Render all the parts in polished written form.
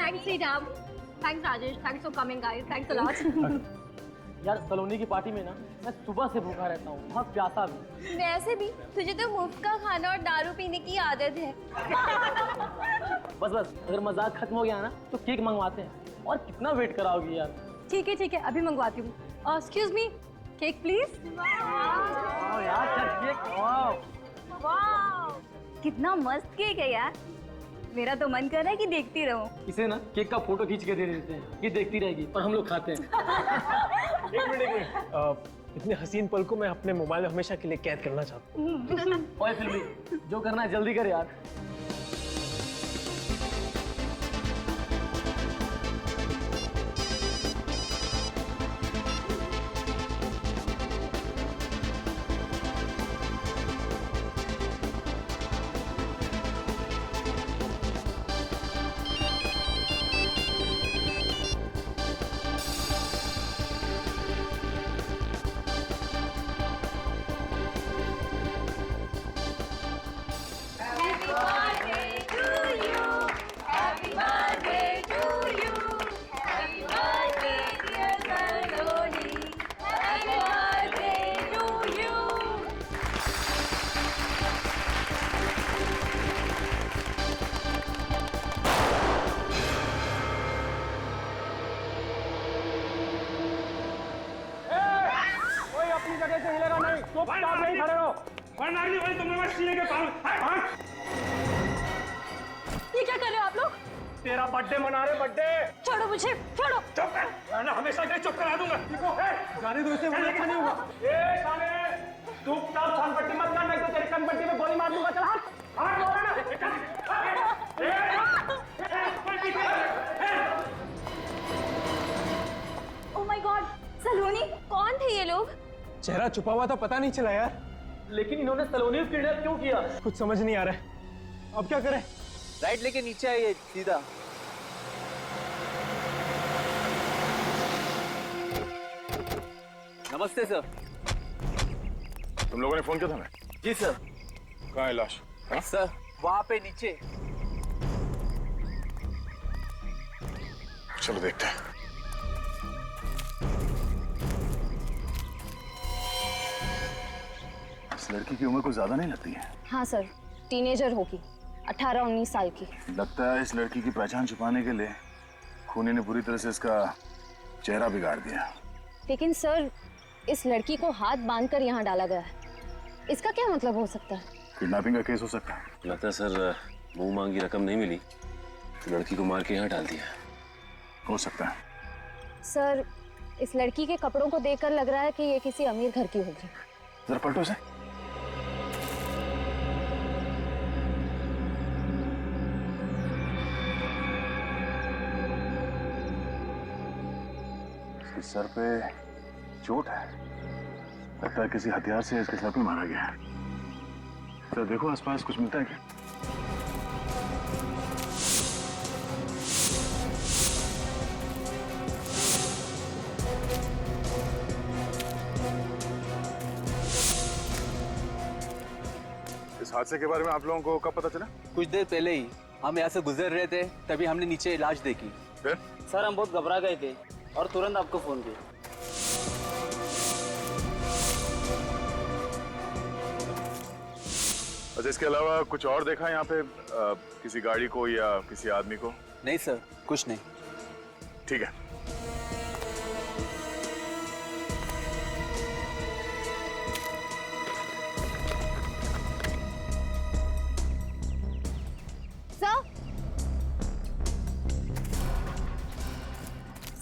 Thanks, Sridham. Thanks, Rajesh. Thanks for coming, guys. Thanks a lot. यार सलोनी की party में ना मैं सुबह से भूखा रहता हूँ, बहुत प्यासा भी। वैसे भी तुझे तो मुफ्त का खाना और दारू पीने की आदत है। बस बस, अगर मजाक खत्म हो गया ना तो केक मंगवाते हैं। और कितना वेट कराओगी यार? ठीक है, अभी मंगवाती हूँ। Excuse me, cake please. यार केक, वाह, कितना मस्त केक है यार। मेरा तो मन कर रहा है कि देखती रहूं। इसे ना केक का फोटो खींच के दे देते हैं, ये देखती रहेगी और हम लोग खाते हैं। एक मिनट, इतने हसीन पल को मैं अपने मोबाइल में हमेशा के लिए कैद करना चाहता हूँ। ओए फिल्मी, जो करना है जल्दी कर यार। अपनी जगह से हिलेगा नहीं, चुपचाप नहीं खड़े रहो। भाई तुम लोग सीने के पाल। ये क्या कर रहे हो आप लोग? तेरा बर्थडे मना रहे, बर्थडे। छोड़ो मुझे, छोड़ो। चुप कर, वरना हमेशा के चुप करा दूंगा। जाने दो इसे, मुझे नहीं होगा। ए साले, चुपचाप छानपट्टी मत कर, नहीं तो तेरी कनपट्टी में गोली मार दूंगा। चल हाथ मारो ना। ओह माय गॉड, सलोनी, कौन थे ये लोग? चेहरा छुपा हुआ था, पता नहीं चला यार। लेकिन इन्होंने सलोनी को किडनैप क्यों किया? कुछ समझ नहीं आ रहा है, अब क्या करें? राइट लेके नीचे आइए सीधा। नमस्ते सर। तुम लोगों ने फोन किया था हमें? जी सर। कहाँ है लाश? हाँ? सर वहां पे नीचे। चलो देखते हैं। इस लड़की की उम्र कुछ ज्यादा नहीं लगती है। हाँ सर, टीनेजर होगी, 18-19 साल की। लगता है इस लड़की की पहचान छुपाने के लिए खूनी ने बुरी तरह से इसका चेहरा बिगाड़ दिया। लेकिन सर, इस लड़की को हाथ बांधकर यहाँ डाला गया है, इसका क्या मतलब हो सकता है? किडनैपिंग का केस हो सकता है। लगता है सर मुंह मांगी रकम नहीं मिली तो लड़की को मार के यहाँ डाल दिया। हो सकता है। सर, इस लड़की के कपड़ों को देखकर लग रहा है कि ये किसी अमीर घर की होगी। जरा पलटो इसे। इसके सर पे चोट है, लगता है किसी हथियार से इसके सर पे मारा गया है। तो देखो आसपास कुछ मिलता है क्या? इस हादसे के बारे में आप लोगों को कब पता चला? कुछ देर पहले ही हम यहाँ से गुजर रहे थे, तभी हमने नीचे इलाज देखी। फिर? सर हम बहुत घबरा गए थे और तुरंत आपको फोन किया। अच्छा, इसके अलावा कुछ और देखा यहाँ पे? किसी गाड़ी को या किसी आदमी को? नहीं सर, कुछ नहीं। ठीक है।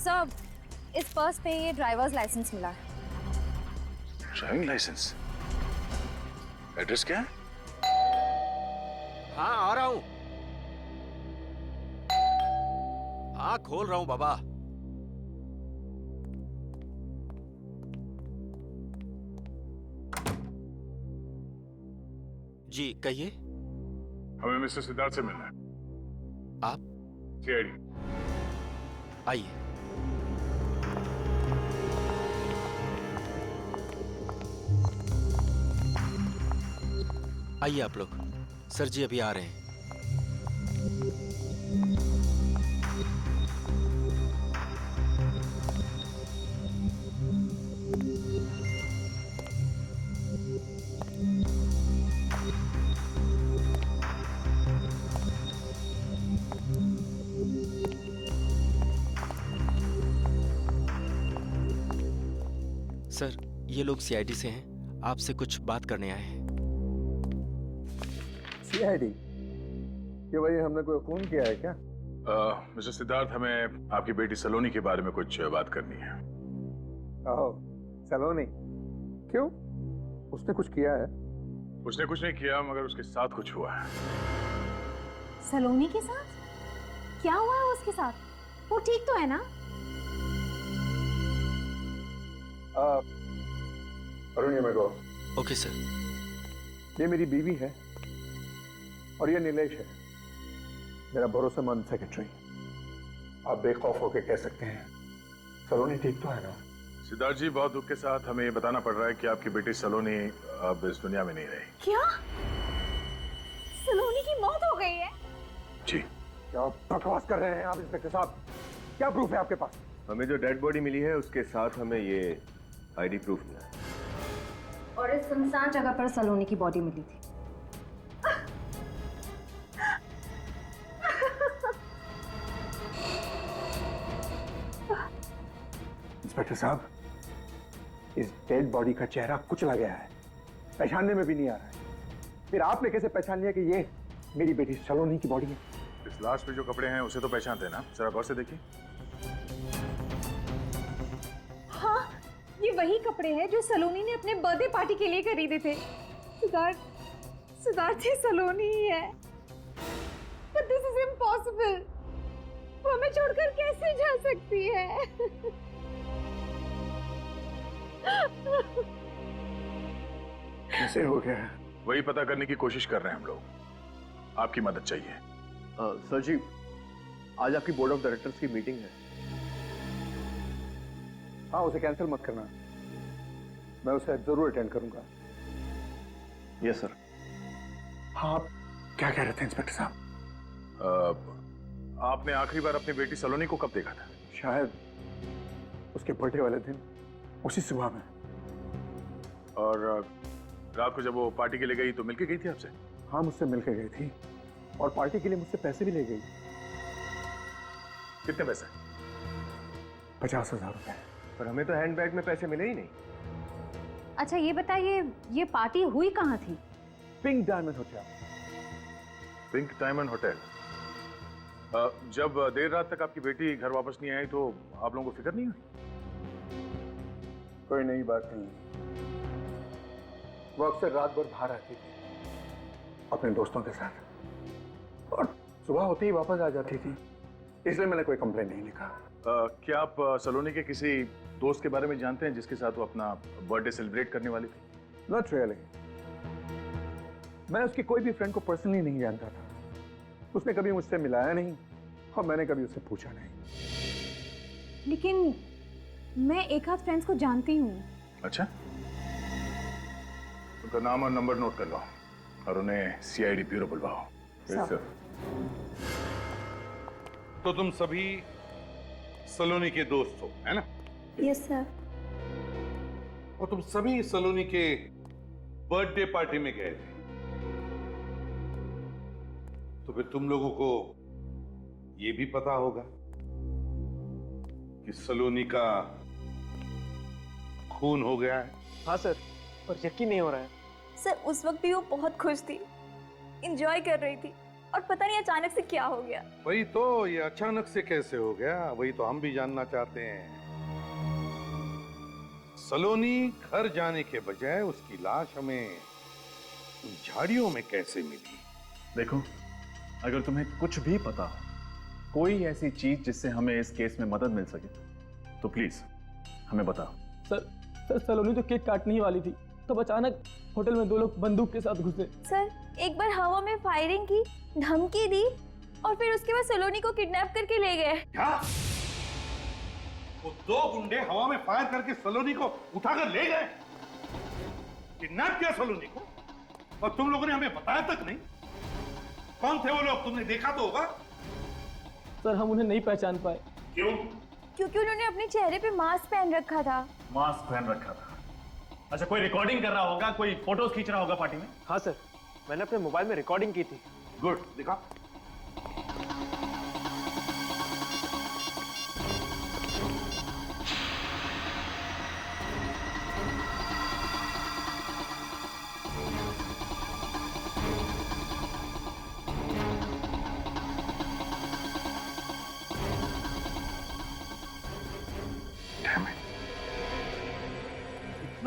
सर, इस पर्स पे ये ड्राइवर्स लाइसेंस मिला है। Driving licence? एड्रेस क्या है? हाँ आ रहा हूं। हाँ खोल रहा हूं बाबा। जी कहिए। हमें मिस्टर सिद्धार्थ से मिलना है। आप? सीआईडी। आइए। आइए आप लोग। सर जी अभी आ रहे हैं। सर, ये लोग सीआईडी से हैं, आपसे कुछ बात करने आए हैं। सीआईडी? कि भाई हमने कोई खून किया है क्या? मिस्टर सिद्धार्थ, हमें आपकी बेटी सलोनी के बारे में कुछ बात करनी है। ओह, सलोनी? क्यों? उसने कुछ किया है? उसने कुछ नहीं किया, मगर उसके साथ कुछ हुआ है। सलोनी के साथ? क्या हुआ है उसके साथ? वो ठीक तो है ना? अरुण, ये मेरे को, ओके सर। ये मेरी बीवी है और ये नीलेश है, मेरा भरोसेमंद सेक्रेटरी। आप बेखौफ होकर कह सकते हैं सलोनी ठीक तो है ना? सिद्धार्थ जी, बहुत दुख के साथ हमें ये बताना पड़ रहा है कि आपकी बेटी सलोनी अब इस दुनिया में नहीं रही। क्या? सलोनी की मौत हो गई है? जी। क्या बकवास कर रहे हैं आप इंस्पेक्टर साहब? क्या प्रूफ है आपके पास? हमें जो डेड बॉडी मिली है उसके साथ हमें ये आईडी प्रूफ मिला है। और इस सुनसान जगह पर सलोनी की बॉडी मिली थी। इंस्पेक्टर साहब, इस डेड बॉडी का चेहरा कुचला गया है, पहचानने में भी नहीं आ रहा है। फिर आपने कैसे पहचान लिया कि ये मेरी बेटी सलोनी की बॉडी है? इस लाश पे जो कपड़े हैं उसे तो पहचानते हैं ना? जरा गौर से देखिए। हाँ, ये वही कपड़े हैं जो सलोनी ने अपने बर्थडे पार्टी के लिए खरीदे थे। सिद्धार्थ ये सलोनी ही है। But this is impossible. वो हमें छोड़कर कैसे जा सकती है? कैसे हो गया है? वही पता करने की कोशिश कर रहे हैं हम लोग। आपकी मदद चाहिए। सर जी, आज आपकी बोर्ड ऑफ डायरेक्टर्स की मीटिंग है। हाँ, उसे कैंसिल मत करना, मैं उसे जरूर अटेंड करूंगा। Yes sir. हाँ, आप क्या कह रहे थे इंस्पेक्टर साहब? आपने आखिरी बार अपनी बेटी सलोनी को कब देखा था? शायद उसके बर्थडे वाले दिन, उसी सुबह में। और रात को जब वो पार्टी के लिए गई तो मिलके गई थी आपसे? हाँ, मुझसे मिलकर गई थी और पार्टी के लिए मुझसे पैसे भी ले गई। कितने पैसे? 50,000 रुपए। पर हमें तो हैंडबैग में पैसे मिले ही नहीं। अच्छा ये बताइए, ये पार्टी हुई कहाँ थी? Pink diamond hotel. Pink diamond hotel. जब देर रात तक आपकी बेटी घर वापस नहीं आई तो आप लोगों को फिक्र नहीं हुई? कोई नई बात नहीं। वो अक्सर रात भर बाहर आती थी अपने दोस्तों के साथ और सुबह होते ही वापस आ जाती थी, इसलिए मैंने कोई कंप्लेंट नहीं लिखा। क्या आप सलोनी के किसी दोस्त के बारे में जानते हैं जिसके साथ वो अपना बर्थडे सेलिब्रेट करने वाली थी? Not really. मैं उसकी कोई भी फ्रेंड को पर्सनली नहीं जानता था। उसने कभी मुझसे मिलाया नहीं और मैंने कभी उससे पूछा नहीं। लेकिन मैं एक आध फ्रेंड्स को जानती हूँ। अच्छा, उनका नाम और नंबर नोट कर लो और उन्हें सीआईडी ब्यूरो बुलवाओ। सर। तो तुम सभी सलोनी के दोस्त हो, है ना? Yes sir. और तुम सभी सलोनी के बर्थडे पार्टी में गए थे, तो फिर तुम लोगों को ये भी पता होगा कि सलोनी का खून हो गया है। हाँ सर, पर यकीन नहीं हो रहा है। सर उस वक्त भी वो बहुत खुश थी, एंजॉय कर रही थी और पता नहीं अचानक से क्या हो गया। वही तो, ये अचानक से कैसे हो गया, वही तो हम भी जानना चाहते हैं। सलोनी घर जाने के बजाय उसकी लाश हमें उन झाड़ियों में कैसे मिली? देखो, अगर तुम्हें कुछ भी पता हो, कोई ऐसी चीज जिससे हमें इस केस में मदद मिल सके, तो प्लीज हमें बताओ। सर सलोनी तो केक काटने ही वाली थी, तब अचानक होटल में दो लोग बंदूक के साथ घुसे। सर एक बार हवा में फायरिंग की, धमकी दी और फिर उसके बाद सलोनी को किडनैप करके ले गए। क्या? वो दो गुंडे हवा में फायर करके सलोनी को उठाकर ले गए, किडनैप किया सलोनी को, और तुम लोगों ने हमें बताया तक नहीं? कौन थे वो लोग? तुमने देखा तो होगा। सर हम उन्हें नहीं पहचान पाए। क्यों? क्योंकि उन्होंने अपने चेहरे पे मास्क पहन रखा था। मास्क पहन रखा था? अच्छा, कोई रिकॉर्डिंग कर रहा होगा, कोई फोटोज खींच रहा होगा पार्टी में? हाँ सर, मैंने अपने मोबाइल में रिकॉर्डिंग की थी। गुड, दिखा।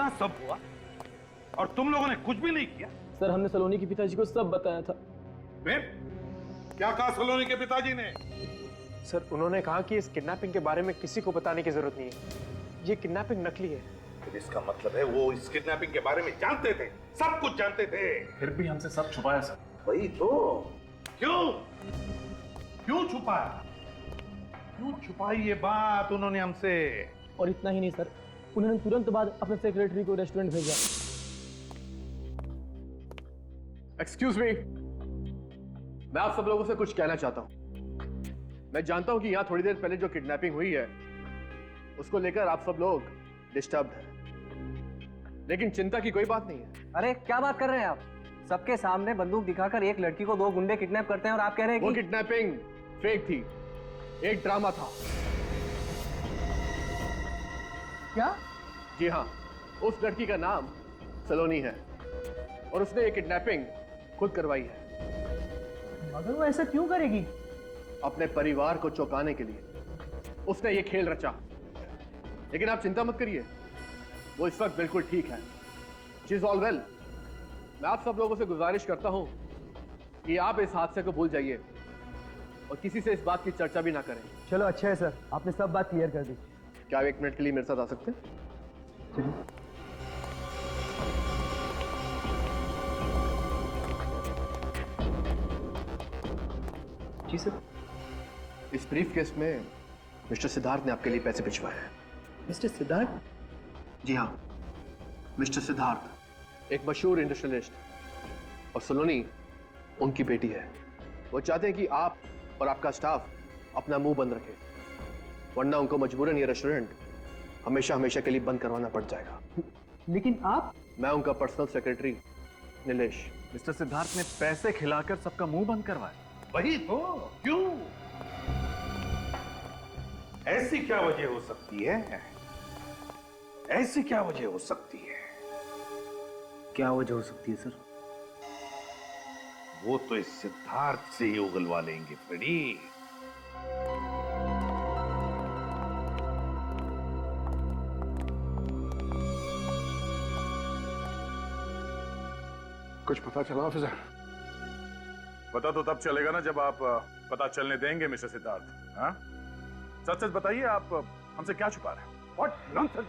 क्या सब हुआ और तुम लोगों ने कुछ भी नहीं किया? सर हमने सलोनी के पिताजी को सब बताया था। फिर क्या कहा सलोनी के पिताजी ने? सर उन्होंने कहा कि इस किडनैपिंग के बारे में किसी को बताने की जरूरत नहीं है, ये किडनैपिंग नकली है। तो इसका मतलब है वो इस किडनैपिंग के बारे में जानते थे, सब कुछ जानते थे। फिर भी हमसे सब छुपाया सर। वही तो, क्यों क्यों छुपाया? क्यों छुपाई ये बात उन्होंने हमसे? और इतना ही नहीं सर, उन्होंने तुरंत बाद अपने सेक्रेटरी को रेस्टोरेंट भेजा। एक्सक्यूज मी, मैं आप सब लोगों से कुछ कहना चाहता हूं। मैं जानता हूं कि यहां थोड़ी देर पहले जो किडनैपिंग हुई है उसको लेकर आप सब लोग डिस्टर्ब हैं, लेकिन चिंता की कोई बात नहीं है। अरे क्या बात कर रहे हैं आप? सबके सामने बंदूक दिखाकर एक लड़की को 2 गुंडे किडनैप करते हैं और आप कह रहे हैं वो कि किडनैपिंग फेक थी, एक ड्रामा था। क्या? जी हाँ, उस लड़की का नाम सलोनी है और उसने ये किडनैपिंग खुद करवाई है। मगर वो ऐसा क्यों करेगी? अपने परिवार को चौंकाने के लिए उसने ये खेल रचा। लेकिन आप चिंता मत करिए, वो इस वक्त बिल्कुल ठीक है। She is all well. मैं आप सब लोगों से गुजारिश करता हूं कि आप इस हादसे को भूल जाइए और किसी से इस बात की चर्चा भी ना करें। चलो अच्छा है सर, आपने सब बात क्लियर कर दी। क्या आप 1 मिनट के लिए मेरे साथ आ सकते हैं? जी सर। इस ब्रीफ केस में मिस्टर सिद्धार्थ ने आपके लिए पैसे भिजवाए हैं। मिस्टर सिद्धार्थ? जी हाँ, मिस्टर सिद्धार्थ एक मशहूर इंडस्ट्रियलिस्ट और सलोनी उनकी बेटी है। वो चाहते हैं कि आप और आपका स्टाफ अपना मुंह बंद रखे, वरना उनको मजबूरन ये रेस्टोरेंट हमेशा हमेशा के लिए बंद करवाना पड़ जाएगा। लेकिन आप? मैं उनका personal secretary Nilesh. Mister Siddharth ने पैसे खिलाकर सबका मुंह बंद करवाया। वही तो, क्यों? ऐसी क्या वजह हो सकती है? ऐसी क्या वजह हो सकती है? क्या वजह हो सकती है सर? वो तो इस सिद्धार्थ से ही उगलवा लेंगे फ्रेडी। कुछ पता चला ऑफिसर? पता तो तब चलेगा ना जब आप पता चलने देंगे मिस्टर सिद्धार्थ। हाँ, सच सच बताइए, आप हमसे क्या छुपा रहे हैं? What nonsense!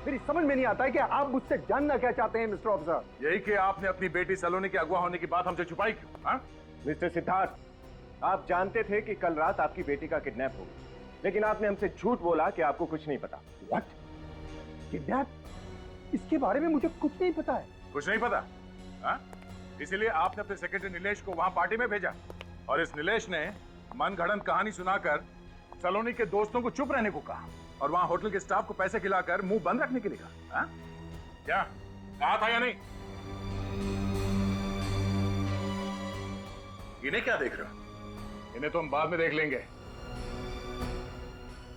मेरी समझ में नहीं आता है कि आप मुझसे जानना क्या चाहते हैं मिस्टर ऑफिसर। यही कि आपने अपनी बेटी सलोनी के अगवा होने की बात हमसे छुपाई क्यों? हाँ? मिस्टर सिद्धार्थ, आप जानते थे कि कल रात आपकी बेटी का किडनैप हो गया, लेकिन आपने हमसे झूठ बोला कि आपको कुछ नहीं पता। व्हाट? किडनैप? इसके बारे में मुझे कुछ नहीं पता है। कुछ नहीं पता? हाँ? इसीलिए आपने अपने सेक्रेटरी नीलेश को वहां पार्टी में भेजा और इस नीलेश ने मनगढ़ंत कहानी सुनाकर सलोनी के दोस्तों को चुप रहने को कहा और वहां होटल के स्टाफ को पैसे खिलाकर मुंह बंद रखने के लिए कहा। हाँ? क्या कहा था या नहीं? इन्हें क्या देख रहे हो? इन्हें तो हम बाद में देख लेंगे।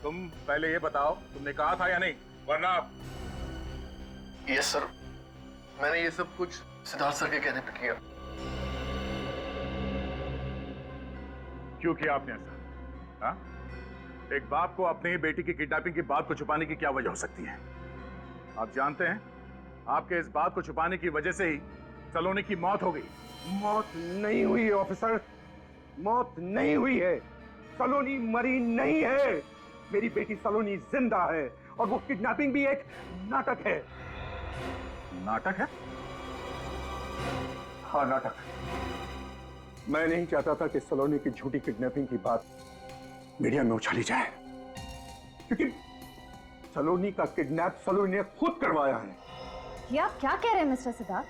तुम पहले ये बताओ, तुमने कहा था या नहीं, वरना। यस सर, मैंने ये सब कुछ सिद्धार्थ सर के कहने पे किया। क्यों किया आपने ऐसा? हाँ? एक बाप को अपनी ही बेटी की किडनैपिंग की बात को छुपाने की क्या वजह हो सकती है? आप जानते हैं, आपके इस बात को छुपाने की वजह से ही सलोनी की मौत हो गई। मौत नहीं हुई है ऑफिसर, मौत नहीं हुई है। सलोनी मरी नहीं है। मेरी बेटी सलोनी जिंदा है और वो किडनैपिंग भी एक नाटक है। नाटक है? हाँ, नाटक। मैं नहीं चाहता था कि सलोनी की झूठी किडनैपिंग की बात मीडिया में उछाली जाए, क्योंकि सलोनी का किडनैप सलोनी ने खुद करवाया है। ये आप क्या कह रहे हैं मिस्टर सिद्धार्थ?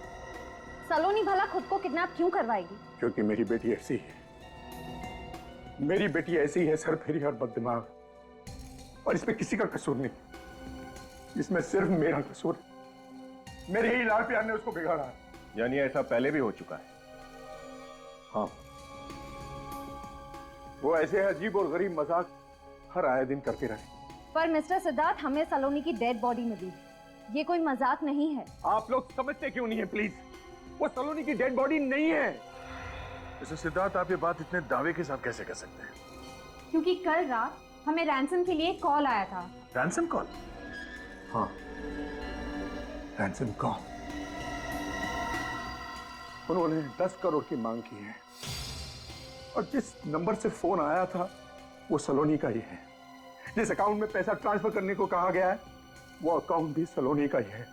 सलोनी भला खुद को किडनैप क्यों करवाएगी? क्योंकि मेरी बेटी ऐसी है। मेरी बेटी ऐसी है, सरफेरी और बददिमाग, और इसमें किसी का कसूर नहीं। इसमें सिर्फ मेरा कसूर है। मेरे ही लाल प्यार ने उसको बिगाड़ा है। यानी ऐसा पहले भी हो चुका है? हाँ, वो ऐसे अजीब और गरीब मजाक हर आए दिन करते रहे। पर मिस्टर सिद्धार्थ, हमें सलोनी की डेड बॉडी मिली, ये कोई मजाक नहीं है। आप लोग समझते क्यों नहीं है प्लीज? वो सलोनी की डेड बॉडी नहीं है। मिस्टर सिद्धार्थ, आप ये बात इतने दावे के साथ कैसे कर सकते हैं? क्योंकि कल रात हमें रैंसम के लिए कॉल आया था। Ransom call? हाँ, रैंसम कॉल। उन्होंने 10 करोड़ की मांग की है और जिस नंबर से फोन आया था वो सलोनी का ही है। जिस अकाउंट में पैसा ट्रांसफर करने को कहा गया है वो अकाउंट भी सलोनी का ही है,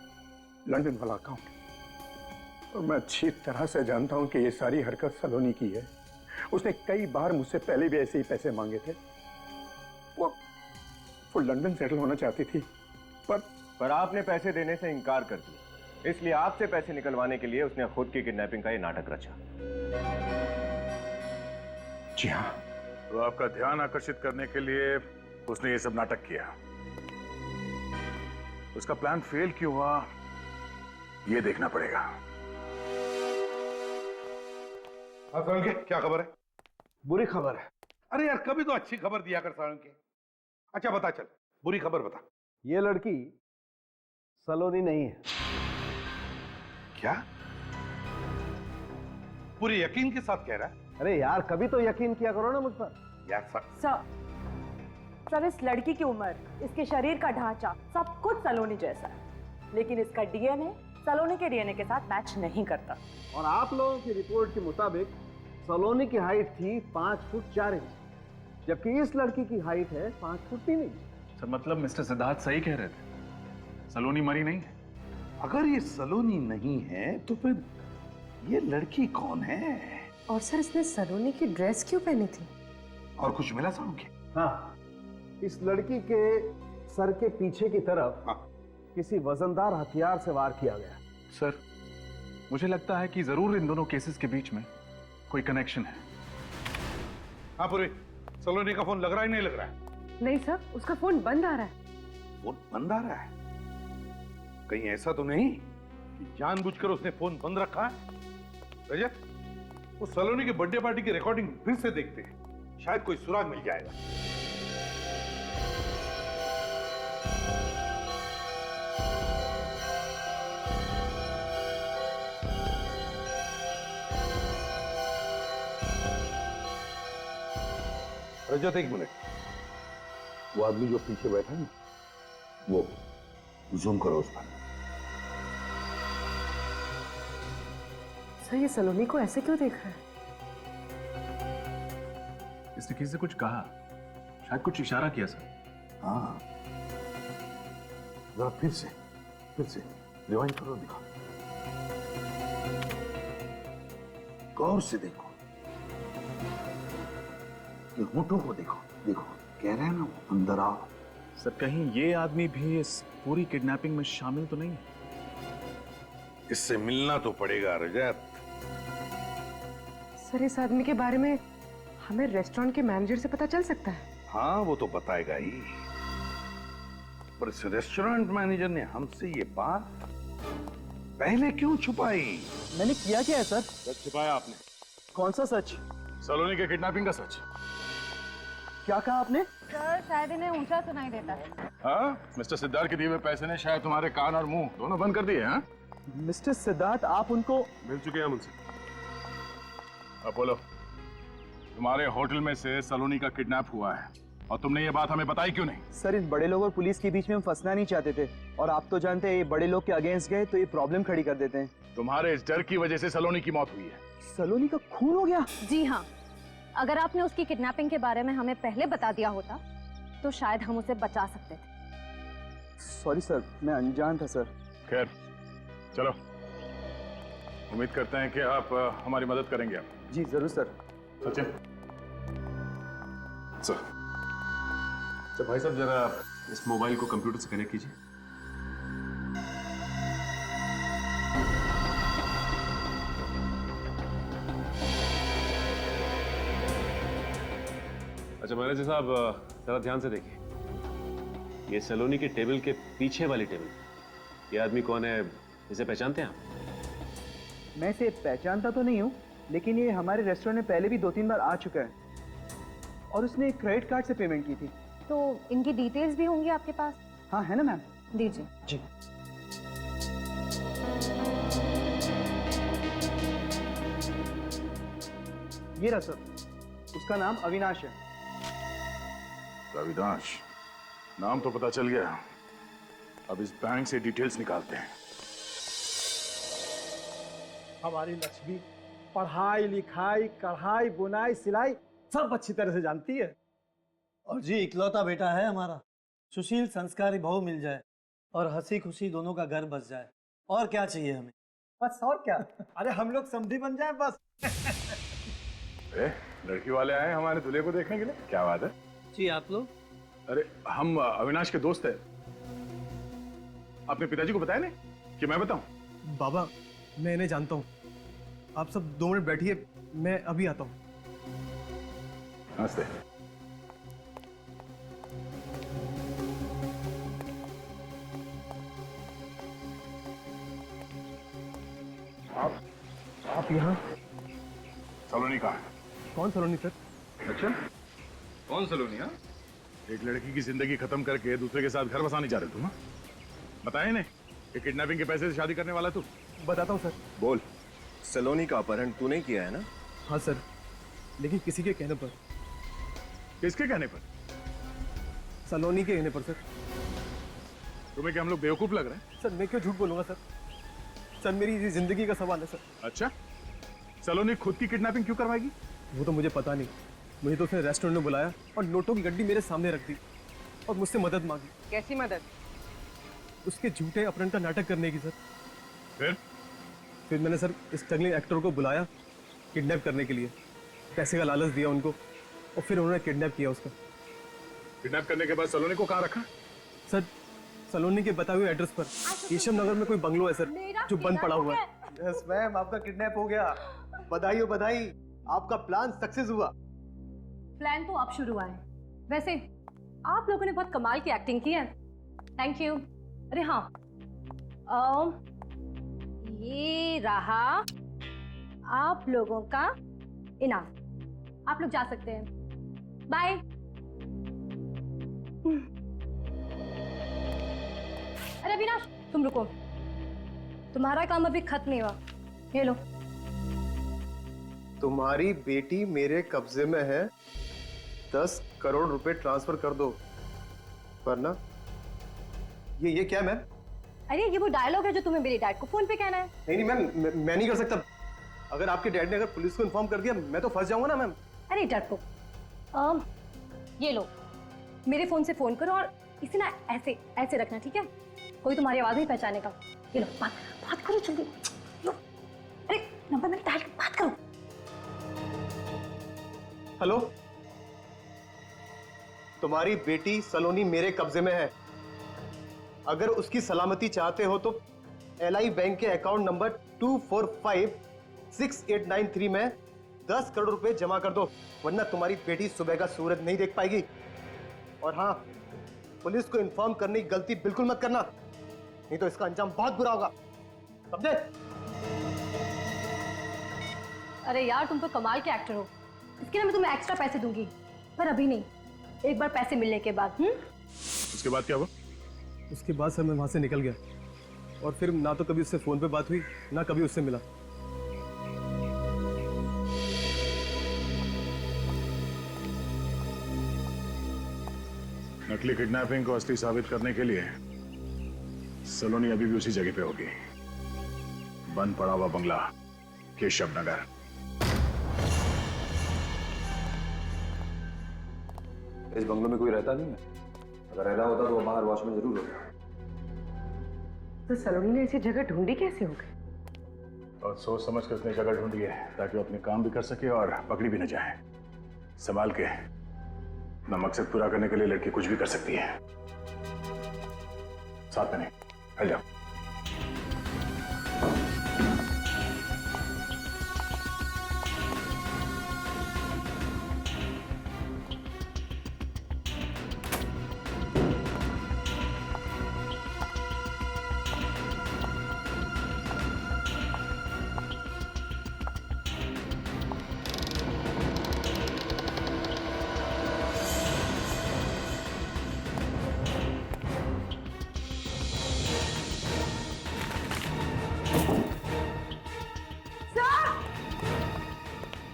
लंदन वाला अकाउंट। और मैं अच्छी तरह से जानता हूं कि ये सारी हरकत सलोनी की है। उसने कई बार मुझसे पहले भी ऐसे ही पैसे मांगे थे। वो लंदन सेटल होना चाहती थी पर आपने पैसे देने से इनकार कर दिया, इसलिए आपसे पैसे निकलवाने के लिए उसने खुद की किडनैपिंग का ये नाटक रचा। जी हाँ। तो आपका ध्यान आकर्षित करने के लिए उसने ये सब नाटक किया। उसका प्लान फेल क्यों हुआ ये देखना पड़ेगा। हाँ सालुंके, क्या खबर है? बुरी खबर है। अरे यार, कभी तो अच्छी खबर दिया कर सालुंके। अच्छा बता, चल बुरी खबर बता। ये लड़की सलोनी नहीं है। क्या? पूरे यकीन के साथ कह रहा है? अरे यार, कभी तो यकीन किया करो ना मुझ पर। यार सर, इस लड़की की उम्र, इसके शरीर का ढांचा सब कुछ सलोनी जैसा है, लेकिन इसका डीएनए सलोनी के डीएनए के साथ मैच नहीं करता। और आप लोगों की रिपोर्ट के मुताबिक सलोनी की हाइट थी 5 फुट 4 इंच, जबकि इस लड़की की हाइट है 5 फुट 3 इंच। सर मतलब मिस्टर सिद्धार्थ सही कह रहे थे, सलोनी मरी नहीं है। अगर ये सलोनी नहीं है तो फिर ये लड़की कौन है? और सर, इसने सलोनी की ड्रेस क्यों पहनी थी? और कुछ मिला सालुंके? हाँ, इस लड़की के सर के पीछे की तरफ किसी वजनदार हथियार से वार किया गया। सर मुझे लगता है कि जरूर इन दोनों केसेस के बीच में कोई कनेक्शन है। हाँ पूरी, सलोनी का फोन लग रहा है नहीं लग रहा है? नहीं सर, उसका फोन बंद आ रहा है। फोन बंद आ रहा है? कहीं ऐसा तो नहीं कि जानबूझकर उसने फोन बंद रखा है? रजत, वो सलोनी की बर्थडे पार्टी की रिकॉर्डिंग फिर से देखते हैं, शायद कोई सुराग मिल जाएगा। रजत एक मिनट, वो आदमी जो पीछे बैठा है वो जूम करो उस पर। सर, ये सलोनी को ऐसे क्यों देख रहा है? इसने किसी से कुछ कहा, शायद कुछ इशारा किया सर। हाँ, जरा फिर से रिवाइंड करो, दिखा, गौर से देखो, ये होठों को देखो, कह रहे हैं ना अंदर आओ। सर कहीं ये आदमी भी इस पूरी किडनैपिंग में शामिल तो नहीं है? इससे मिलना तो पड़ेगा रजत। सर, इस आदमी के बारे में हमें रेस्टोरेंट के मैनेजर से पता चल सकता है? हाँ, वो तो बताएगा ही, पर इस रेस्टोरेंट मैनेजर ने हमसे ये बात पहले क्यों छुपाई? मैंने किया क्या है सर? सच छिपाया आपने। कौन सा सच? सलोनी के किडनैपिंग का सच। क्या कहा आपने? सर, शायद इन्हें ऊंचा सुनाई देता है। हाँ, मिस्टर सिद्धार्थ के दिए हुए पैसे ने शायद तुम्हारे कान और मुंह दोनों बंद कर दिए। हाँ मिस्टर सिद्धार्थ, आप उनको मिल चुके हैं मुझसे। अब बोलो, तुम्हारे होटल में से सलोनी का किडनैप हुआ है और तुमने ये बात हमें बताई क्यों नहीं? सर, इन बड़े लोग और पुलिस के बीच में हम फंसना नहीं चाहते थे, और आप तो जानते हैं ये बड़े लोग के अगेंस्ट गए तो ये प्रॉब्लम खड़ी कर देते हैं। तुम्हारे इस डर की वजह से सलोनी की मौत हुई है। सलोनी का खून हो गया? जी हाँ, अगर आपने उसकी किडनैपिंग के बारे में हमें पहले बता दिया होता तो शायद हम उसे बचा सकते थे। सॉरी सर, मैं अनजान था सर। खैर चलो, उम्मीद करते हैं कि आप हमारी मदद करेंगे। आप जी जरूर सर। सचिन सर, भाई साहब जरा इस मोबाइल को कंप्यूटर से कनेक्ट कीजिए। अच्छा मैनेजर साहब, जरा ध्यान से देखिए, ये सलोनी के टेबल के पीछे वाली टेबल, ये आदमी कौन है, इसे पहचानते हैं आप? मैं इसे पहचानता तो नहीं हूँ, लेकिन ये हमारे रेस्टोरेंट में पहले भी 2-3 बार आ चुका है और उसने क्रेडिट कार्ड से पेमेंट की थी। तो इनकी डिटेल्स भी होंगी आपके पास? हाँ है ना मैम। दीजिए। जी। ये रहा सर, उसका नाम अविनाश है। अविनाश, नाम तो पता चल गया, अब इस बैंक से डिटेल्स निकालते हैं। हमारी लक्ष्मी पढ़ाई लिखाई कढ़ाई बुनाई सिलाई सब अच्छी तरह से जानती है। और जी इकलौता बेटा है हमारा, सुशील संस्कारी बहू मिल जाए और हंसी खुशी दोनों का घर बस जाए, और क्या चाहिए हमें? बस और क्या, अरे हम लोग समधी बन जाए बस। लड़की वाले आए हमारे दूल्हे को देखने के लिए, क्या बात है? जी आप लोग? अरे हम अविनाश के दोस्त हैं। अपने पिताजी को बताया नहीं कि मैं बताऊं? बाबा मैं इन्हें जानता हूँ, आप सब 2 मिनट बैठिए, मैं अभी आता हूँ। नमस्ते। आप यहाँ? सलोनी कहाँ है? कौन सलोनी सर? अच्छा कौन सलोनी? हाँ, एक लड़की की जिंदगी खत्म करके दूसरे के साथ घर बसाने जा रहे तुम? हाँ? बताया नहीं कि किडनैपिंग के पैसे से शादी करने वाला तू? बताता हूँ सर। बोल, सलोनी का अपहरण तूने किया है ना? हाँ सर, लेकिन किसी के कहने पर। किसके कहने पर? सलोनी के कहने पर सर। तुम्हें क्या हम लोग बेवकूफ लग रहे हैं? सर मैं क्यों झूठ बोलूंगा सर, सर मेरी ये जिंदगी का सवाल है सर। अच्छा, सलोनी खुद की किडनैपिंग क्यों करवाएगी? वो तो मुझे पता नहीं, मुझे तो उसने रेस्टोरेंट में बुलाया और नोटों की गड्डी मेरे सामने रख दी और मुझसे मदद मांगी। कैसी मदद? उसके झूठे अपहरण का नाटक करने की सर। फिर मैंने सर इस स्ट्रगलिंग एक्टर को बुलाया किडनैप करने के लिए, पैसे का लालच दिया उनको और फिर उन्होंने किडनैप किया उसका। किडनैप करने के बाद सलोनी को कहाँ रखा? सर सलोनी के बताए हुए एड्रेस पर केशव नगर में कोई बंगलो है सर जो बंद पड़ा हुआ है। यस मैम, आपका किडनैप हो गया। बधाई हो बधाई, आपका प्लान सक्सेस हुआ। प्लान तो अब शुरू हुआ है। वैसे आप लोगों ने बहुत कमाल की एक्टिंग की है, थैंक यू। अरे हाँ, ये रहा आप लोगों का इनाम, आप लोग जा सकते हैं, बाय। अरे अविनाश तुम रुको, तुम्हारा काम अभी खत्म नहीं हुआ, ये लो। तुम्हारी बेटी मेरे कब्जे में है, 10 करोड़ रुपए ट्रांसफर कर दो, वरना ये क्या मैम? अरे ये वो डायलॉग है जो तुम्हें मेरे डैड को फोन पे कहना है। नहीं मैम, मैं नहीं कर सकता। अगर आपके डैड ने अगर पुलिस को इन्फॉर्म कर दिया मैं तो फंस जाऊंगा ना मैम। अरे डरपोक, ये लो, मेरे फोन से फोन करो और इसे ना ऐसे ऐसे रखना, ठीक है? कोई तुम्हारी आवाज नहीं पहचानेगा। ये लो, बात करो जल्दी। लो, अरे नंबर मैंने डायल कर, बात करो। हेलो, तुम्हारी बेटी सलोनी मेरे कब्जे में है। अगर उसकी सलामती चाहते हो तो एलआई बैंक के अकाउंट नंबर 2456893 में 10 करोड़ रुपए जमा कर दो, वरना तुम्हारी बेटी सुबह का सूरज नहीं देख पाएगी। और हाँ, पुलिस को इन्फॉर्म करने की गलती बिल्कुल मत करना, नहीं तो इसका अंजाम बहुत बुरा होगा, समझे? अरे यार तुम तो कमाल के एक्टर हो, इसके लिए मैं तुम्हें एक्स्ट्रा पैसे दूंगी, पर अभी नहीं, एक बार पैसे मिलने के बाद। उसके बाद क्या हुआ? उसके बाद सर मैं वहां से निकल गया और फिर ना तो कभी उससे फोन पे बात हुई ना कभी उससे मिला। नकली किडनैपिंग को असली साबित करने के लिए सलोनी अभी भी उसी जगह पे होगी, बंद पड़ा हुआ बंगला, केशव नगर। इस बंगलों में कोई रहता नहीं है, अगर रह रहा होता तो वो बाहर वॉचमैन जरूर होता। तो सलोनी ने ऐसी जगह ढूंढी कैसे हो गई? और सोच समझ कर उसने जगह ढूंढी है ताकि वो अपने काम भी कर सके और पकड़ी भी न जाए। संभाल के, अपना मकसद पूरा करने के लिए लड़की कुछ भी कर सकती है। साथ में नहीं, हट जाओ।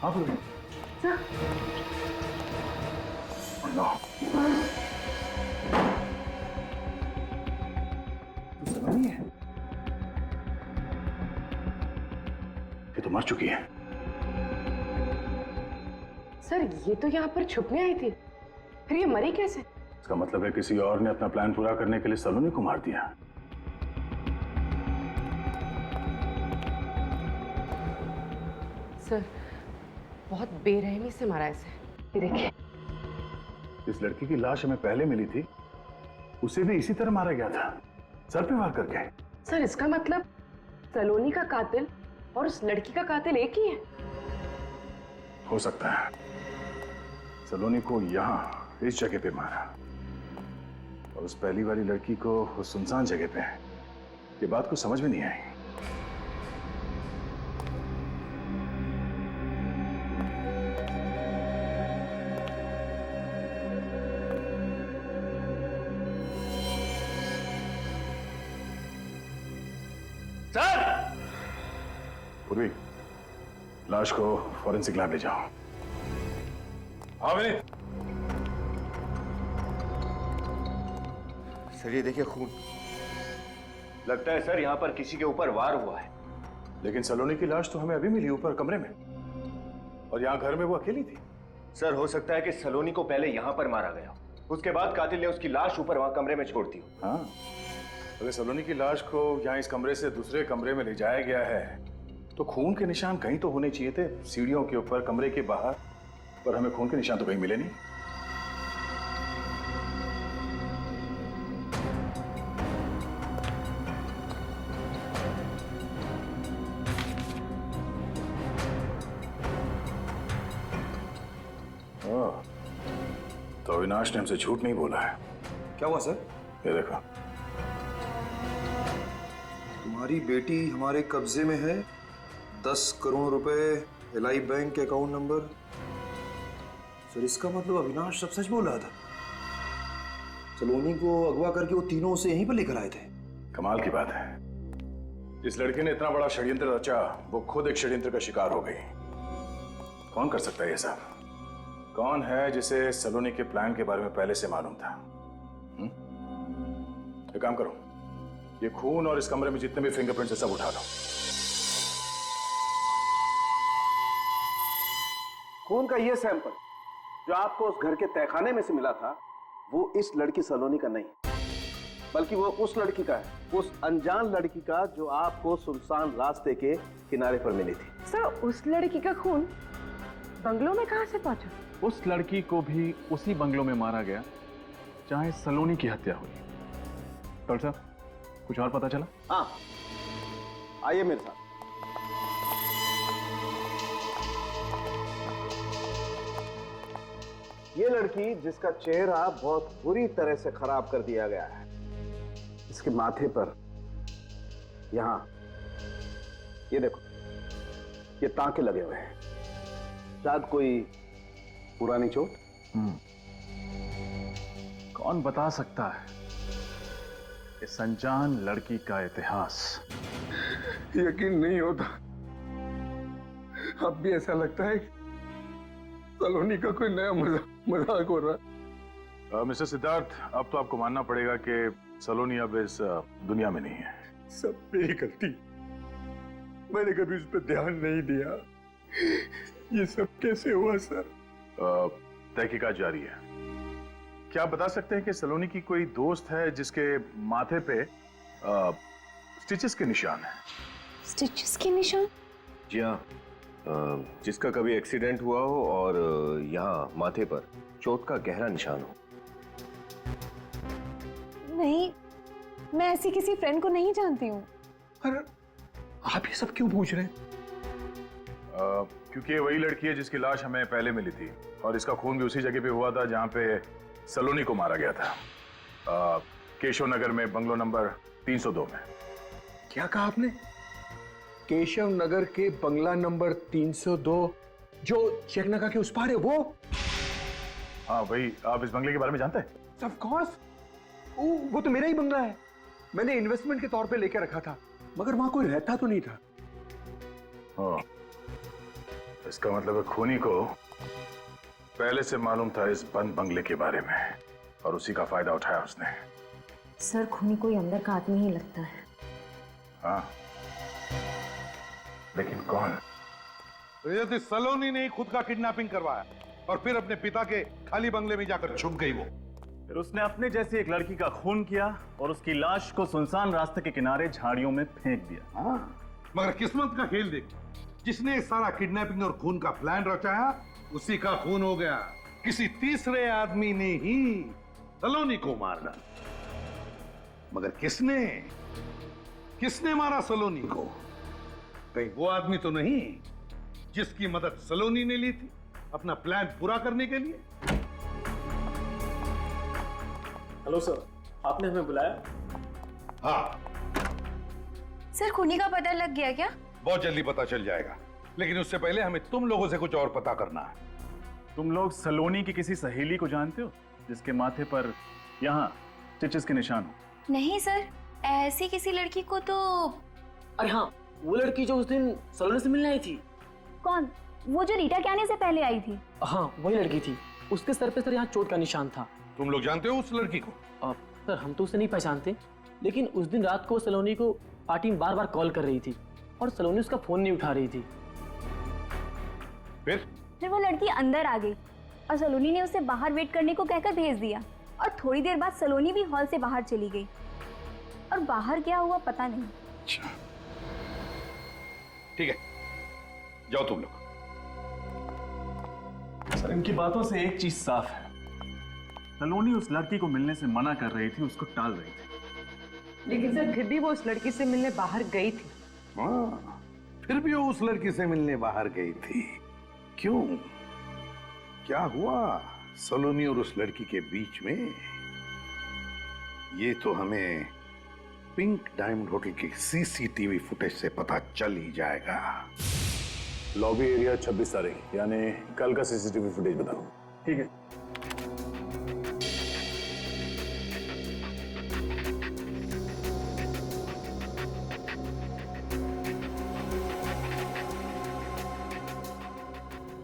आप लोग मर चुकी है। सर ये तो यहाँ पर छुपने आई थी, फिर ये मरी कैसे? इसका मतलब है किसी और ने अपना प्लान पूरा करने के लिए सलोनी को मार दिया। सर बहुत बेरहमी से मारा इसे। ये देखिए, इस लड़की की लाश हमें पहले मिली थी, उसे भी इसी तरह मारा गया था, सर पे वार करके। सर इसका मतलब सलोनी का कातिल और उस लड़की का कातिल एक ही है? हो सकता है सलोनी को यहाँ इस जगह पे मारा और उस पहली वाली लड़की को उस सुनसान जगह पे। ये बात को समझ में नहीं आई। सर! पूर्वी, लाश को फॉरेंसिक लैब ले जाओ। हाँ विनीत। सर ये देखिए खून। लगता है सर यहाँ पर किसी के ऊपर वार हुआ है। लेकिन सलोनी की लाश तो हमें अभी मिली ऊपर कमरे में, और यहाँ घर में वो अकेली थी। सर हो सकता है कि सलोनी को पहले यहाँ पर मारा गया, उसके बाद कातिल ने उसकी लाश ऊपर वहां कमरे में छोड़ दी। हाँ, अगर सलोनी की लाश को यहाँ इस कमरे से दूसरे कमरे में ले जाया गया है तो खून के निशान कहीं तो होने चाहिए थे, सीढ़ियों के ऊपर, कमरे के बाहर, पर हमें खून के निशान तो कहीं मिले नहीं। तो अविनाश ने हमसे झूठ नहीं बोला है। क्या हुआ सर? ये देखो, तुम्हारी बेटी हमारे कब्जे में है, 10 करोड़ रुपए, एलआई बैंक के अकाउंट नंबर। सर इसका मतलब अविनाश सब सच बोल रहा था। सलोनी को अगवा करके वो तीनों उसे यहीं पर लेकर आए थे। कमाल की बात है, जिस लड़के ने इतना बड़ा षड्यंत्र रचा वो खुद एक षड्यंत्र का शिकार हो गई। कौन कर सकता है ये सब? कौन है जिसे सलोनी के प्लान के बारे में पहले से मालूम था? एक काम करो, ये खून और इस कमरे में जितने भी फिंगरप्रिंट्स है सब उठा लो। खून का ये सैंपल जो आपको उस घर के तहखाने में से मिला था, वो इस लड़की सलोनी का नहीं, बल्कि वो उस लड़की का है, उस अनजान लड़की का जो आपको सुनसान रास्ते के किनारे पर मिली थी। सर उस लड़की का खून बंगलों में कहां से पहुंचा? उस लड़की को भी उसी बंगलों में मारा गया जहां सलोनी की हत्या हुई। डॉक्टर साहब, कुछ और पता चला? हाँ, आइए मेरे साथ। ये लड़की जिसका चेहरा बहुत बुरी तरह से खराब कर दिया गया है, इसके माथे पर यहां ये देखो, ये टांके लगे हुए हैं, शायद कोई पुरानी चोट। कौन बता सकता है इस अनजान लड़की का इतिहास? यकीन नहीं होता, अब भी ऐसा लगता है सलोनी का कोई नया मजाक हो रहा है। मिस्टर सिद्धार्थ, अब तो आपको मानना पड़ेगा कि सलोनी अब इस दुनिया में नहीं है। सब मेरी गलती, मैंने कभी उस पर ध्यान नहीं दिया। ये सब कैसे हुआ सर? तहकीकात जारी है। क्या आप बता सकते हैं कि सलोनी की कोई दोस्त है जिसके माथे पे स्टिचेस के निशान है? स्टिचेस के निशान? जी हाँ, जिसका कभी एक्सीडेंट हुआ हो और यहाँ माथे पर चोट का गहरा निशान हो। नहीं, मैं ऐसी किसी फ्रेंड को नहीं जानती हूँ। अरे आप ये सब क्यों पूछ रहे हैं? क्योंकि ये वही लड़की है जिसकी लाश हमें पहले मिली थी, और इसका खून भी उसी जगह पे हुआ था जहां पे सलोनी को मारा गया था, केशव नगर में, बंगलो नंबर 302 में। क्या कहा आपने? केशव नगर के बंगला नंबर 302 जो चेकनाका के उस पार है वो? हाँ वही। आप इस बंगले के बारे में जानते हैं? ऑफ कोर्स, वो तो मेरा ही बंगला है। मैंने इन्वेस्टमेंट के तौर पे लेके रखा था, मगर वहां कोई रहता तो नहीं था। हाँ, इसका मतलब है खूनी को पहले से मालूम था इस बंद बंगले के बारे में, और उसी का फायदा उठाया उसने। सर खूनी कोई अंदर का आदमी ही लगता है। हाँ, लेकिन कौन? तो सलोनी ने खुद का किडनैपिंग करवाया और फिर अपने पिता के खाली बंगले में जाकर छुप गई वो। फिर उसने अपने जैसी एक लड़की का खून किया और उसकी लाश को सुनसान रास्ते के किनारे झाड़ियों में फेंक दिया। हाँ, मगर किस्मत का खेल देख, जिसने सारा किडनैपिंग और खून का प्लान रचाया उसी का खून हो गया। किसी तीसरे आदमी ने ही सलोनी को मार डाला। मगर किसने मारा सलोनी को? कहीं वो आदमी तो नहीं जिसकी मदद सलोनी ने ली थी अपना प्लान पूरा करने के लिए? हेलो सर, आपने हमें बुलाया? हाँ सर, खूनी का पता लग गया क्या? बहुत जल्दी पता चल जाएगा, लेकिन उससे पहले हमें तुम लोगों से कुछ और पता करना है। तुम लोग सलोनी की किसी सहेली को जानते हो जिसके माथे पर यहाँ स्टिचेस के निशान हो? नहीं सर, ऐसी किसी लड़की को तो। अरे हाँ, वो लड़की जो उस दिन सलोनी से मिलने आई थी। कौन? वो जो रीटा के आने से पहले आई थी? हाँ, वही लड़की थी। उसके सर पे सर यहाँ चोट का निशान था। तुम लोग जानते हो उस लड़की को? सर, हम तो उसे नहीं पहचानते, लेकिन उस दिन रात को सलोनी को पार्टी में बार-बार कॉल कर रही थी और सलोनी उसका फोन नहीं उठा रही थी। फिर वो लड़की अंदर आ गई और सलोनी ने उसे बाहर वेट करने को कहकर भेज दिया और थोड़ी देर बाद सलोनी भी हॉल से बाहर चली गई और बाहर क्या हुआ पता नहीं। अच्छा, ठीक है, जाओ तुम लोग। सर, इनकी बातों से एक चीज साफ है, सलोनी उस लड़की को मिलने से मना कर रही थी, उसको टाल रही थी। लेकिन सर, फिर भी वो उस लड़की से मिलने बाहर गई थी। हाँ, फिर भी वो उस लड़की से मिलने बाहर गई थी। क्यों? क्या हुआ सलोनी और उस लड़की के बीच में? ये तो हमें पिंक डायमंड होटल की सीसीटीवी फुटेज से पता चल ही जाएगा। लॉबी एरिया 26 तारीख, यानी कल का सीसीटीवी फुटेज बताओ। ठीक है।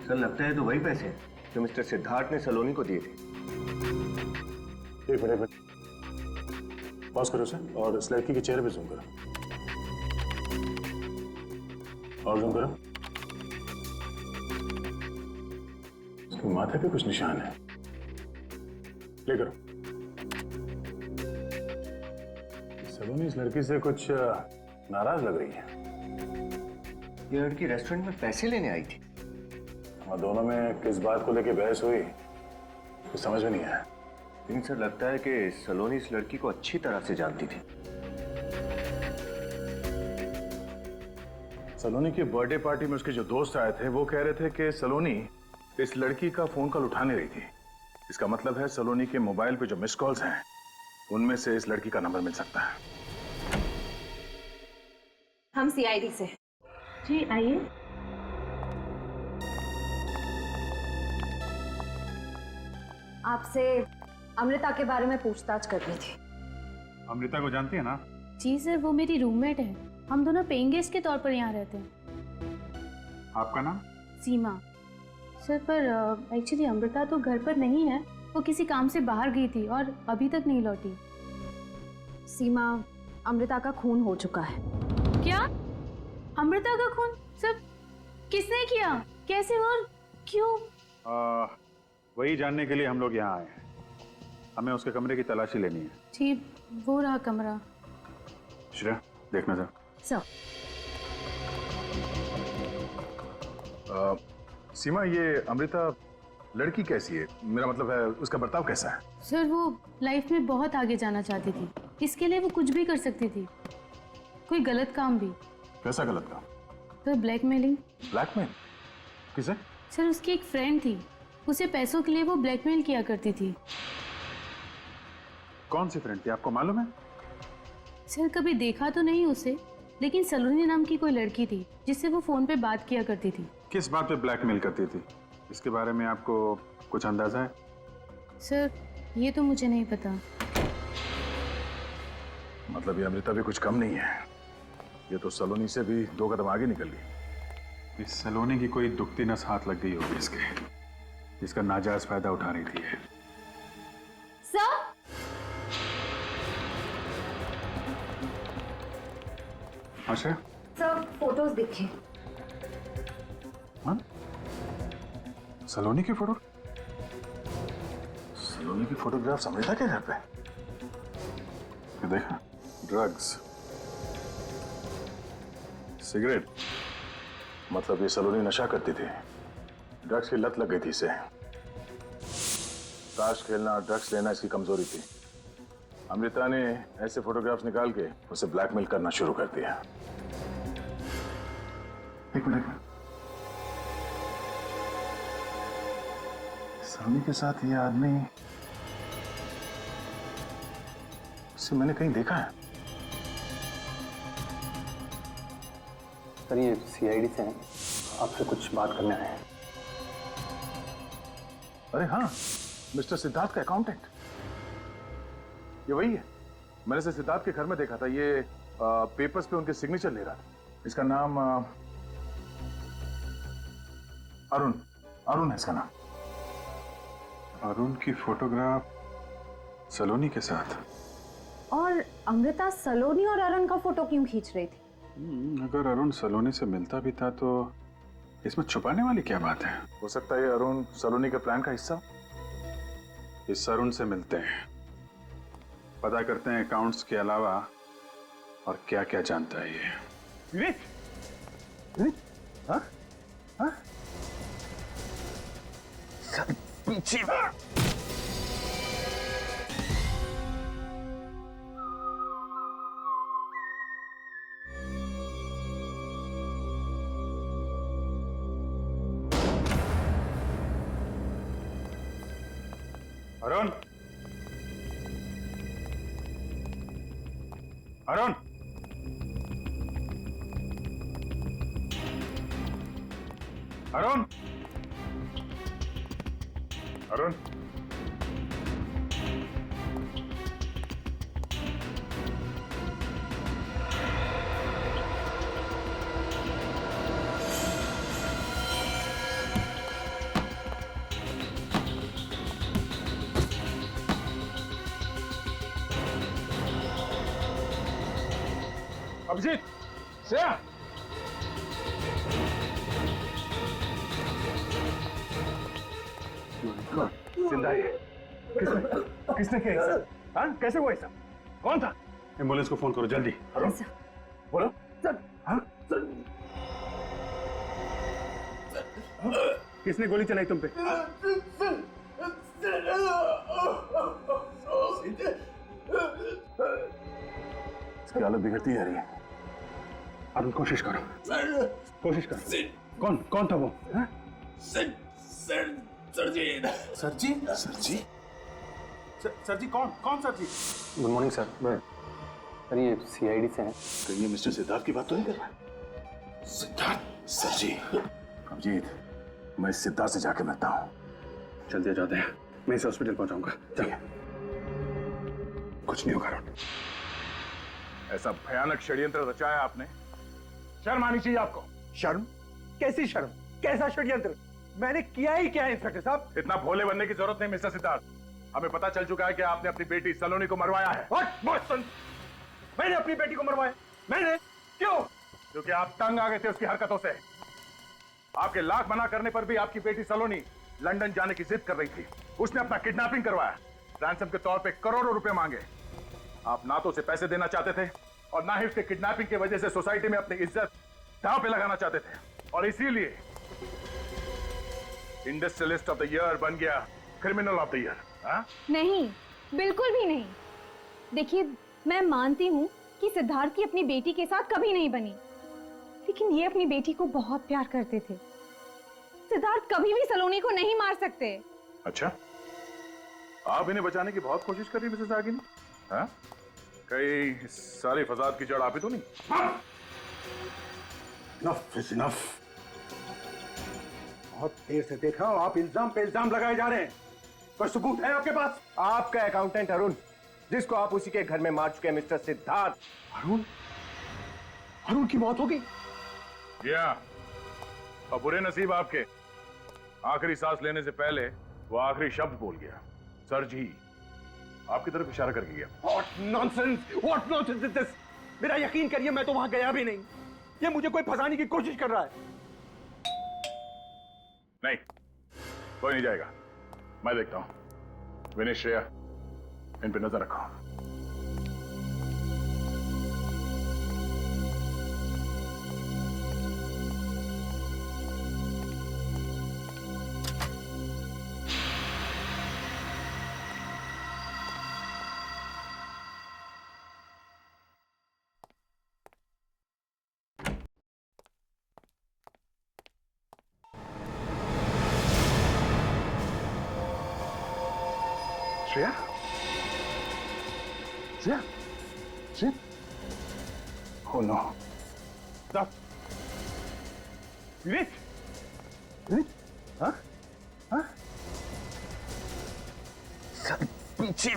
सर, लगता है तो वही पैसे हैं जो मिस्टर सिद्धार्थ ने सलोनी को दिए थे। एक मिनट, पॉज करो सर, और इस लड़की के चेहरे पे जूम करो, और जूम करो। उसके माथे पे कुछ निशान है, प्ले करो। सलोनी इस लड़की से कुछ नाराज लग रही है। ये लड़की रेस्टोरेंट में पैसे लेने आई थी। और दोनों में किस बात को लेकर बहस हुई तो समझ में नहीं आया। लेकिन सर, लगता है कि सलोनी इस लड़की को अच्छी तरह से जानती थी। सलोनी की बर्थडे पार्टी में उसके जो दोस्त आए थे वो कह रहे थे कि सलोनी इस लड़की का फोन कॉल उठा नहीं रही थी। इसका मतलब है सलोनी के मोबाइल पे जो मिस कॉल्स हैं उनमें से इस लड़की का नंबर मिल सकता है। हम सीआईडी से। जी आइए। आपसे अमृता के बारे में पूछताछ करनी थी। अमृता को जानती है ना? जी सर, वो मेरी रूममेट है। हम दोनों पेइंग गेस्ट के तौर पर यहाँ रहते हैं। आपका नाम? सीमा। सर, पर एक्चुअली अमृता तो घर पर नहीं है, वो किसी काम से बाहर गई थी और अभी तक नहीं लौटी। सीमा, अमृता का खून हो चुका है। क्या? अमृता का खून? सर, किसने किया, कैसे और क्यों? वही जानने के लिए हम लोग यहाँ आए हैं। हमें उसके कमरे की तलाशी लेनी है। जी, वो रहा कमरा। श्रेया, देखना सर। सर। सीमा, ये अमृता लड़की कैसी है? मेरा मतलब है उसका बर्ताव कैसा है? सर, वो लाइफ में बहुत आगे जाना चाहती थी, इसके लिए वो कुछ भी कर सकती थी, कोई गलत काम भी। कैसा गलत काम? Sir, blackmailing. ब्लैकमेल? किसे? सर, उसकी एक फ्रेंड थी, उसे पैसों के लिए वो ब्लैकमेल किया करती थी। कौन सी फ्रेंड थी, आपको मालूम है? सर, कभी देखा तो नहीं उसे, लेकिन सलोनी नाम की कोई लड़की थी जिससे वो फोन पे बात किया करती थी। किस बात पे ब्लैकमेल करती थी, इसके बारे में आपको कुछ अंदाजा है? सर, ये तो मुझे नहीं पता। मतलब ये अमृता भी कुछ कम नहीं है, ये तो सलोनी से भी 2 कदम आगे निकल गई। इस सलोनी की कोई दुखती नस हाथ लग गई होगी इसके, जिसका नाजायज फायदा उठा रही थी। सर, अच्छा सर, फोटोज दिखे। हाँ? सलोनी की फोटो? सलोनी की फोटोग्राफ अमृता के घर पे? ये देखा, ड्रग्स, सिगरेट, मतलब ये सलोनी नशा करती थी। ड्रग्स की लत लग गई थी इसे। ताश खेलना और ड्रग्स लेना इसकी कमजोरी थी। अमृता ने ऐसे फोटोग्राफ्स निकाल के उसे ब्लैकमेल करना शुरू कर दिया। एक मिनट, सलोनी के साथ ये आदमी, इसे मैंने कहीं देखा है। सर ये सीआईडी से हैं, आपसे कुछ बात करने आए हैं। अरे हाँ, मिस्टर सिद्धार्थ का अकाउंटेंट, ये वही है। मैंने इसे सिद्धार्थ के घर में देखा था। ये पेपर्स पे उनके सिग्नेचर ले रहा था। इसका नाम अरुण, अरुण है इसका नाम। अरुण की फोटोग्राफ सलोनी के साथ। और अमृता सलोनी और अरुण का फोटो क्यों खींच रही थी? अगर अरुण सलोनी से मिलता भी था तो इसमें छुपाने वाली क्या बात है? हो सकता है अरुण सलोनी के प्लान का हिस्सा। इस अरुण से मिलते हैं, पता करते हैं अकाउंट्स के अलावा और क्या क्या जानता है ये। विवेक, विवेक, हाँ? हाँ? सब पीछे। अरुण, अरुण, अरुण, अरुण, अभिजीत, श्रेया, जिंदा है। किसने किया ऐसा? हाँ? कैसे हुआ ऐसा? कौन था? एम्बुलेंस को फोन करो जल्दी। बोलो। हाँ? किसने गोली चलाई तुम पे? इसकी हालत बिगड़ती जा रही है। अरुण, कोशिश करो, कोशिश करो। कौन कौन था वो? हाँ? सर जी, सर जी कौन कौन sir ji? Good morning sir. Sir ये सीआईडी से हैं। तो ये मिस्टर सिद्धार्थ की बात तो नहीं कर रहा? सिद्धार्थ? सर जी, अभिजीत, मैं इस सिद्धार्थ से जाके मिलता हूँ। जल्दी जाते हैं, मैं इसे हॉस्पिटल पहुंचाऊंगा। चलिए। कुछ नहीं होगा अरुण। ऐसा भयानक षड्यंत्र रचाया आपने, शर्म आनी चाहिए आपको। शर्म? कैसी शर्म? कैसा षड्यंत्र? मैंने किया ही क्या है इंस्पेक्टर साहब? इतना भोले बनने की जरूरत नहीं मिस्टर सिद्धार्थ। हमें पता चल चुका है कि आपने अपनी बेटी सलोनी को मरवाया है। मैंने अपनी बेटी को मरवाया? मैंने? क्यों? क्योंकि आप तंग आ गए थे उसकी हरकतों से। आपके लाख मना करने पर भी आपकी बेटी सलोनी लंदन जाने की जिद कर रही थी। उसने अपना किडनैपिंग करवाया, रैंसम के तौर पे करोड़ों रुपए मांगे। आप ना तो उसे पैसे देना चाहते थे और ना ही उसके किडनैपिंग की वजह से सोसाइटी में अपनी इज्जत दांव पे लगाना चाहते थे, और इसीलिए इंडस्ट्रियलिस्ट ऑफ द ईयर बन गया क्रिमिनल ऑफ द ईयर। नहीं, बिल्कुल भी नहीं। देखिए, मैं मानती हूँ कि सिद्धार्थ की अपनी बेटी के साथ कभी नहीं बनी, लेकिन ये अपनी बेटी को बहुत प्यार करते थे। सिद्धार्थ कभी भी सलोनी को नहीं मार सकते। अच्छा, आप इन्हें बचाने की बहुत कोशिश कर रही हैं मिसेस आगिनी? हाँ? कई सारी फसाद की जड़ आप ही तो नहीं? Enough is enough। बहुत देर से देख रहा हूं आप इल्जाम पे इल्जाम लगाए जा रहे हैं। कोई सबूत है आपके पास? आपका अकाउंटेंट अरुण, जिसको आप उसी के घर में मार चुके हैं, मिस्टर सिद्धार्थ। अरुण? अरुण की मौत हो गई? और बुरे नसीब आपके, आखिरी सांस लेने से पहले वो आखिरी शब्द बोल गया, सर जी, आपकी तरफ इशारा करके गया। What nonsense! What nonsense is this? मेरा यकीन करिए, मैं तो वहां गया भी नहीं। ये मुझे कोई फंसाने की कोशिश कर रहा है। नहीं, कोई नहीं जाएगा, मैं देखता हूं। विनेश, श्रेया, इन पे नजर रखो। Shreya? Shreya? Shreya? Oh no. Stop. Vinesh? Vinesh? हाँ? हाँ? सब पीछे।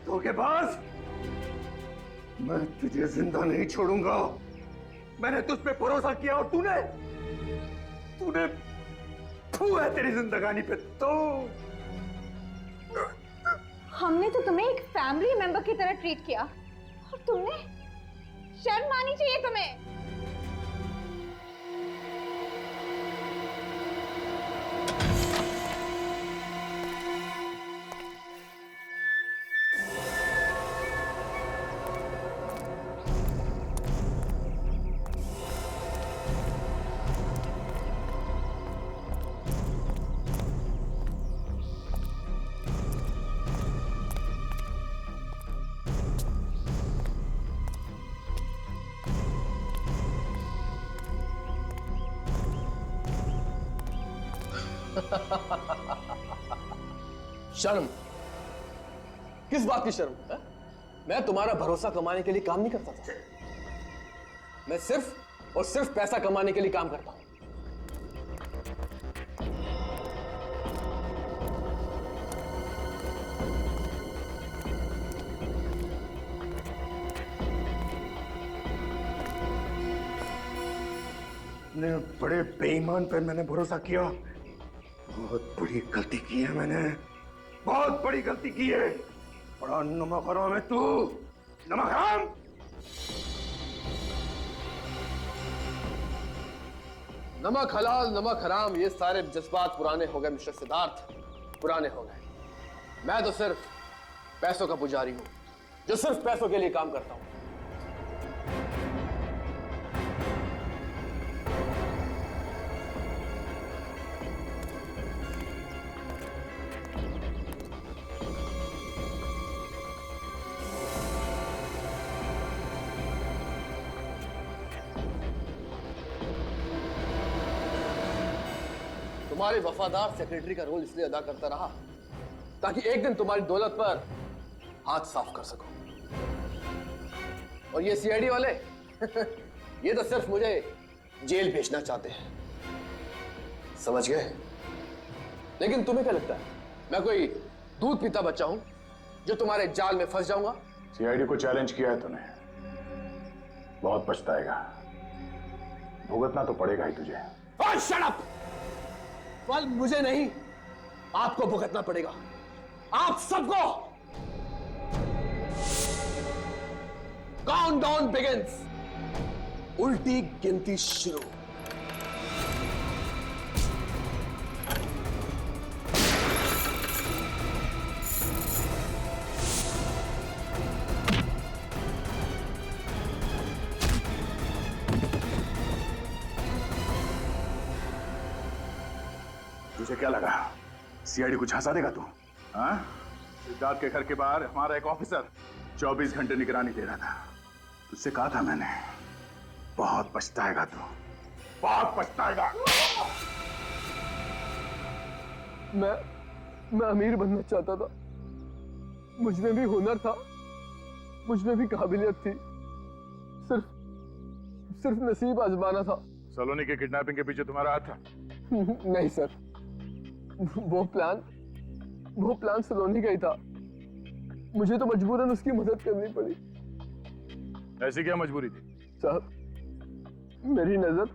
धोखेबाज, मैं तुझे जिंदा नहीं छोड़ूंगा। मैंने तुझ पे भरोसा किया और तूने फू है तेरी जिंदगानी पे। तो हमने तो तुम्हें एक फैमिली मेंबर की तरह ट्रीट किया और तुमने, शर्म आनी चाहिए तुम्हें। शर्म? किस बात की शर्म है? मैं तुम्हारा भरोसा कमाने के लिए काम नहीं करता था। मैं सिर्फ और सिर्फ पैसा कमाने के लिए काम करता हूं। इतने बड़े बेईमान पे मैंने भरोसा किया। बहुत बड़ी गलती की है मैंने, बहुत बड़ी गलती की है। बड़ा नमक हराम है तू, नमक हराम। नमक हलाल नमक हराम, ये सारे जज्बात पुराने हो गए मिस्टर सिद्धार्थ, पुराने हो गए। मैं तो सिर्फ पैसों का पुजारी हूं, जो सिर्फ पैसों के लिए काम करता हूं। तुम्हारे वफादार सेक्रेटरी का रोल इसलिए अदा करता रहा ताकि एक दिन तुम्हारी दौलत पर हाथ साफ कर सको। और ये सीआईडी वाले ये तो सिर्फ मुझे जेल भेजना चाहते हैं, समझ गए? लेकिन तुम्हें क्या लगता है मैं कोई दूध पीता बच्चा हूं जो तुम्हारे जाल में फंस जाऊंगा? सीआईडी को चैलेंज किया है तूने, बहुत पछताएगा। भुगतना तो पड़ेगा ही तुझे। ओह शट अप! फल मुझे नहीं, आपको भुगतना पड़ेगा, आप सबको। काउंटडाउन बिगिंस, उल्टी गिनती शुरू। तुझे क्या लगा सीआईडी को झांसा देगा तू? हाँ? सिद्धार्थ के घर के बाहर हमारा एक ऑफिसर 24 घंटे निगरानी दे रहा था। तुझसे कहा था मैंने, बहुत पछताएगा तू, बहुत पछताएगा। मैं अमीर बनना चाहता था, मुझ में भी हुनर था, मुझ में भी काबिलियत थी, सिर्फ नसीब आजमाना था। सलोनी के किडनैपिंग के पीछे तुम्हारा हाथ था? नहीं सर, वो प्लान सलोनी का ही था। मुझे तो मजबूरन उसकी मदद करनी पड़ी। ऐसी क्या मजबूरी थी? साहब, मेरी नजर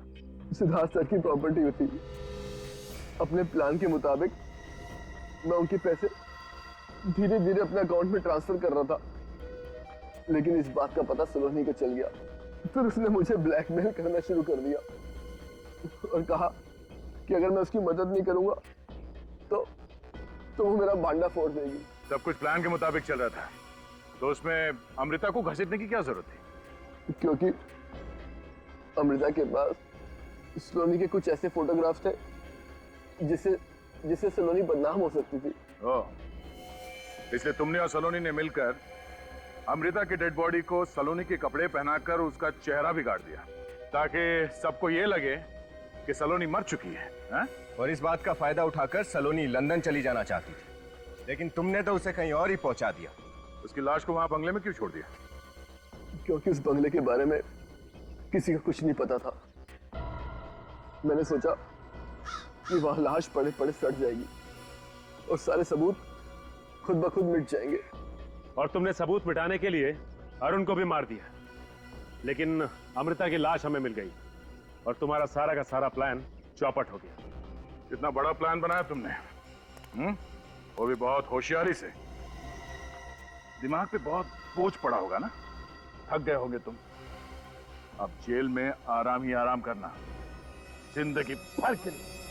सिद्धार्थ सर की प्रॉपर्टी थी। अपने प्लान के मुताबिक मैं उनके पैसे धीरे धीरे अपने अकाउंट में ट्रांसफर कर रहा था, लेकिन इस बात का पता सलोनी को चल गया। फिर उसने मुझे ब्लैकमेल करना शुरू कर दिया और कहा कि अगर मैं उसकी मदद नहीं करूंगा तो वो मेरा भांडा फोड़ देगी। सब कुछ प्लान के मुताबिक चल रहा था, तो उसमें अमृता को घसीटने की क्या जरूरत थी? क्योंकि अमृता के पास सलोनी के कुछ ऐसे फोटोग्राफ्स थे जिससे सलोनी बदनाम हो सकती थी। ओह, इसलिए तुमने और सलोनी ने मिलकर अमृता की डेड बॉडी को सलोनी के कपड़े पहनाकर उसका चेहरा बिगाड़ दिया, ताकि सबको ये लगे कि सलोनी मर चुकी है, हा? और इस बात का फायदा उठाकर सलोनी लंदन चली जाना चाहती थी, लेकिन तुमने तो उसे कहीं और ही पहुंचा दिया। उसकी लाश को वहां बंगले में क्यों छोड़ दिया? क्योंकि उस बंगले के बारे में किसी को कुछ नहीं पता था। मैंने सोचा कि वहां लाश पड़े पड़े सड़ जाएगी और सारे सबूत खुद ब खुद मिट जाएंगे। और तुमने सबूत मिटाने के लिए अरुण को भी मार दिया, लेकिन अमृता की लाश हमें मिल गई और तुम्हारा सारा का सारा प्लान चौपट हो गया। कितना बड़ा प्लान बनाया तुमने, वो भी बहुत होशियारी से। दिमाग पे बहुत बोझ पड़ा होगा ना, थक गए होंगे तुम। अब जेल में आराम ही आराम करना, जिंदगी भर के लिए।